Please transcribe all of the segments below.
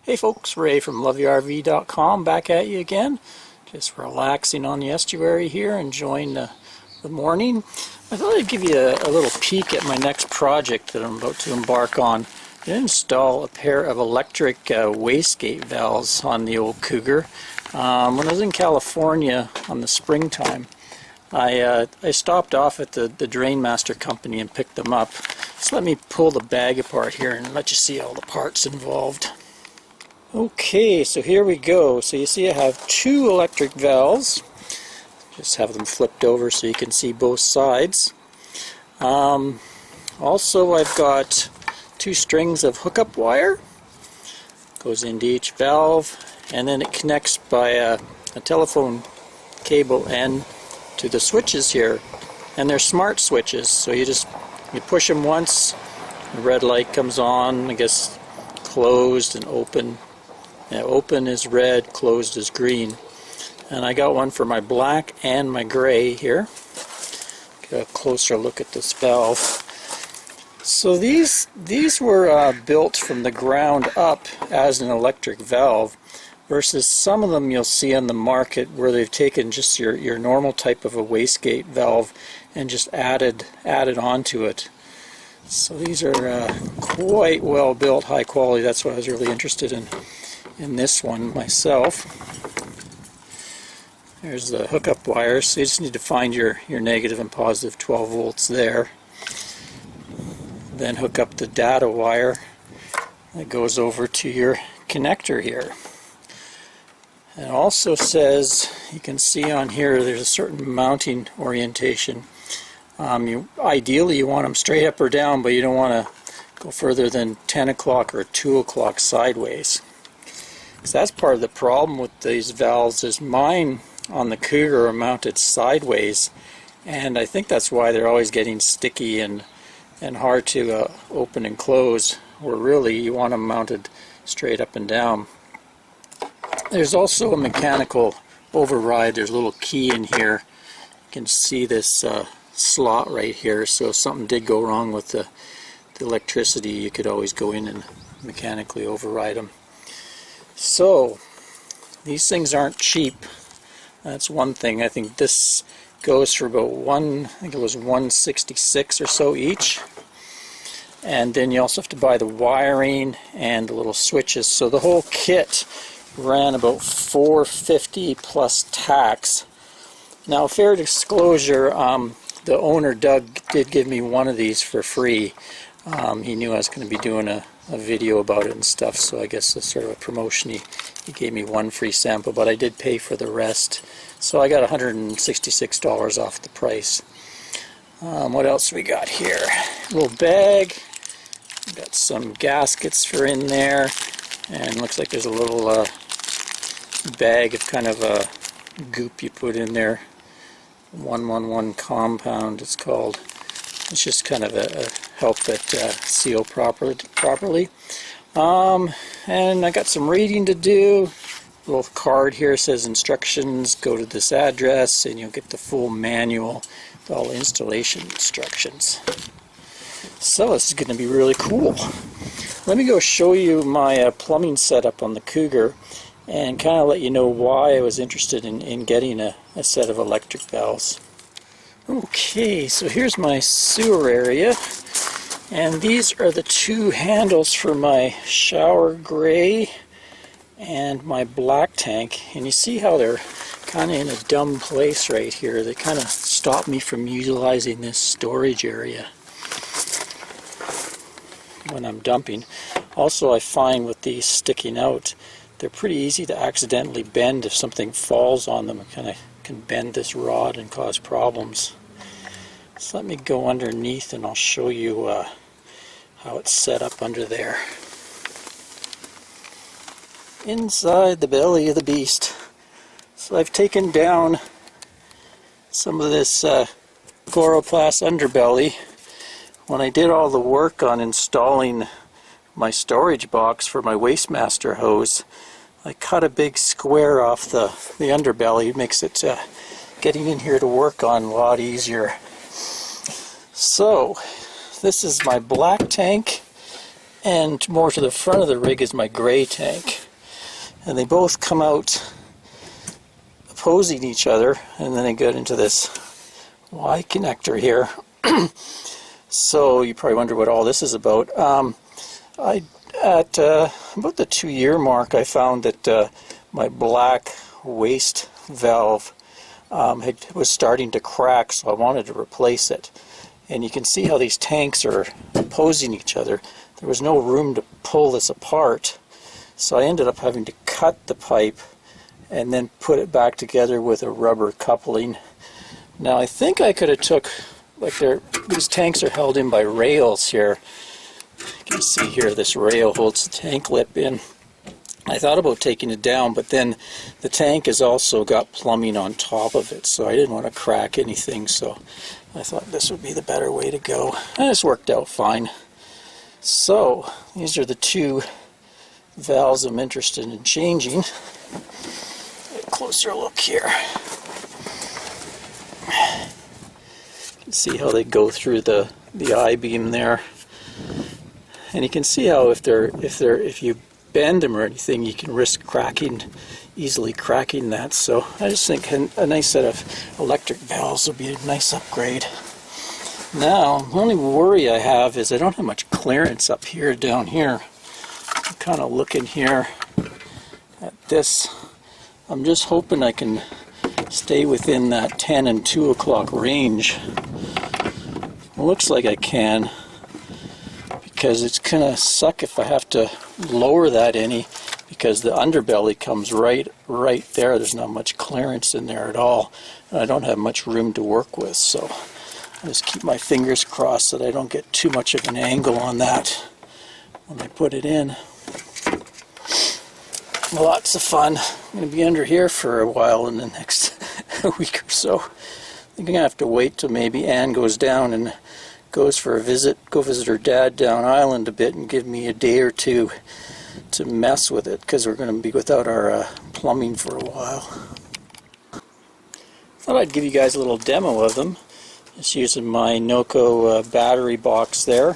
Hey folks, Ray from loveyourrv.com back at you again. Just relaxing on the estuary here, enjoying the morning. I thought I'd give you a little peek at my next project that I'm about to embark on. I install a pair of electric wastegate valves on the old Cougar. When I was in California on the springtime, I stopped off at the Drainmaster company and picked them up. Just let me pull the bag apart here and let you see all the parts involved. Okay, so here we go. So you see I have two electric valves. Just have them flipped over so you can see both sides. Also I've got two strings of hookup wire. Goes into each valve, and then it connects by a telephone cable end to the switches here. And they're smart switches, so you push them once, the red light comes on, I guess closed and open. Now, open is red, closed is green. And I got one for my black and my gray here. Get a closer look at this valve. So these were built from the ground up as an electric valve, versus some of them you'll see on the market where they've taken just your normal type of a wastegate valve and just added onto it. So these are quite well built, high quality. That's what I was really interested in this one myself. There's the hookup wire, so you just need to find your negative and positive 12 volts there. Then hook up the data wire that goes over to your connector here. It also says, you can see on here, there's a certain mounting orientation. Ideally you want them straight up or down, but you don't want to go further than 10 o'clock or 2 o'clock sideways. So that's part of the problem with these valves, is mine on the Cougar are mounted sideways, and I think that's why they're always getting sticky and hard to open and close, where really you want them mounted straight up and down. There's also a mechanical override. There's a little key in here. You can see this slot right here, so if something did go wrong with the electricity, you could always go in and mechanically override them. So these things aren't cheap. That's one thing. I think this goes for about I think it was $166 or so each. And then you also have to buy the wiring and the little switches. So the whole kit ran about $450 plus tax. Now, fair disclosure, the owner Doug did give me one of these for free. He knew I was going to be doing a video about it and stuff, so I guess as sort of a promotion he gave me one free sample, but I did pay for the rest, so I got $166 off the price. What else we got here? A little bag. Got some gaskets for in there, and looks like there's a little bag of kind of a goop you put in there. 111 compound it's called. It's just kind of a help it seal properly. And I got some reading to do. A little card here says instructions, go to this address, and you'll get the full manual with all installation instructions. So this is going to be really cool. Let me go show you my plumbing setup on the Cougar and kind of let you know why I was interested in getting a set of electric valves. Okay, so here's my sewer area, and these are the two handles for my shower gray and my black tank, and you see how they're kind of in a dumb place right here. They kind of stop me from utilizing this storage area when I'm dumping. Also, I find with these sticking out, they're pretty easy to accidentally bend. If something falls on them, it kind of can bend this rod and cause problems. So let me go underneath and I'll show you how it's set up under there. Inside the belly of the beast. So I've taken down some of this Chloroplast underbelly. When I did all the work on installing my storage box for my Wastemaster hose, I cut a big square off the underbelly. It makes it getting in here to work on a lot easier. So this is my black tank, and more to the front of the rig is my gray tank. And they both come out opposing each other, and then they get into this Y connector here. So you probably wonder what all this is about. At about the 2-year mark, I found that my black waste valve was starting to crack, so I wanted to replace it. And you can see how these tanks are opposing each other. There was no room to pull this apart, so I ended up having to cut the pipe and then put it back together with a rubber coupling. Now I think I could have took, like these tanks are held in by rails here. You can see here this rail holds the tank lip in. I thought about taking it down, but then the tank has also got plumbing on top of it, so I didn't want to crack anything, so I thought this would be the better way to go. And it's worked out fine. So these are the two valves I'm interested in changing. A closer look here. You can see how they go through the I-beam there. And you can see how if you bend them or anything, you can risk easily cracking that. So I just think a nice set of electric valves will be a nice upgrade. Now, the only worry I have is I don't have much clearance up here, down here. I'm kind of looking here at this. I'm just hoping I can stay within that 10 and 2 o'clock range. It looks like I can, because it's gonna suck if I have to lower that any, because the underbelly comes right there. There's not much clearance in there at all, and I don't have much room to work with, so I just keep my fingers crossed that I don't get too much of an angle on that when I put it in. Lots of fun. I'm going to be under here for a while in the next week or so. I think I'm going to have to wait till maybe Ann goes down and goes for a visit, go visit her dad down island a bit and give me a day or two to mess with it, because we're going to be without our plumbing for a while. Thought I'd give you guys a little demo of them. Just using my Noco battery box there.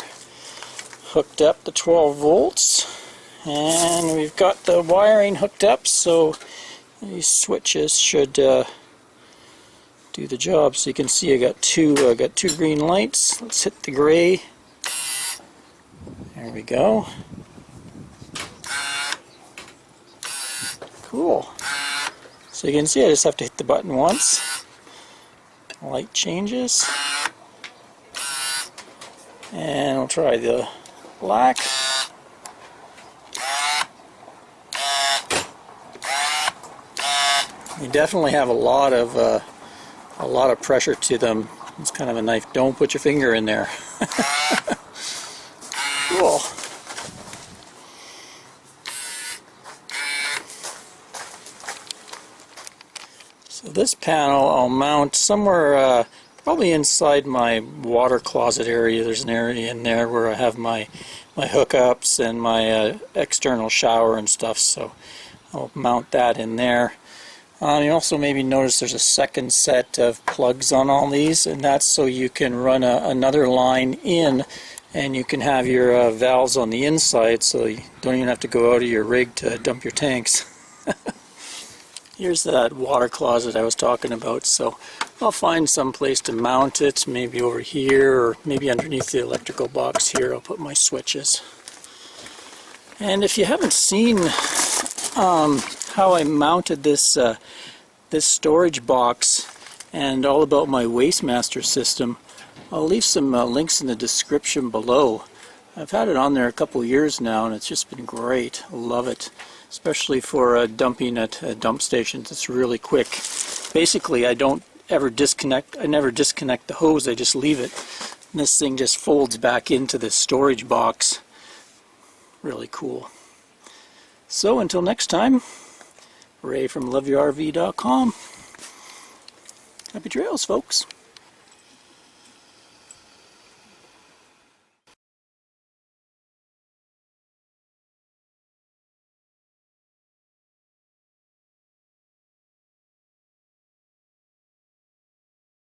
Hooked up the 12 volts. And we've got the wiring hooked up, so these switches should do the job. So you can see I got two green lights. Let's hit the gray. There we go. Cool. So you can see I just have to hit the button once. Light changes. And I'll try the black. You definitely have a lot of pressure to them. It's kind of a knife. Don't put your finger in there. Cool. So this panel I'll mount somewhere probably inside my water closet area. There's an area in there where I have my hookups and my external shower and stuff, so I'll mount that in there. You also maybe notice there's a second set of plugs on all these, and that's so you can run another line in, and you can have your valves on the inside, so you don't even have to go out of your rig to dump your tanks. Here's that water closet I was talking about, so I'll find some place to mount it, maybe over here, or maybe underneath the electrical box here. I'll put my switches. And if you haven't seen how I mounted this this storage box and all about my Wastemaster system, I'll leave some links in the description below. I've had it on there a couple years now, and it's just been great. I love it, especially for dumping at dump stations. It's really quick. Basically, I don't ever disconnect. I never disconnect the hose. I just leave it, and this thing just folds back into the storage box. Really cool. So until next time, Ray from loveyourrv.com. Happy trails, folks.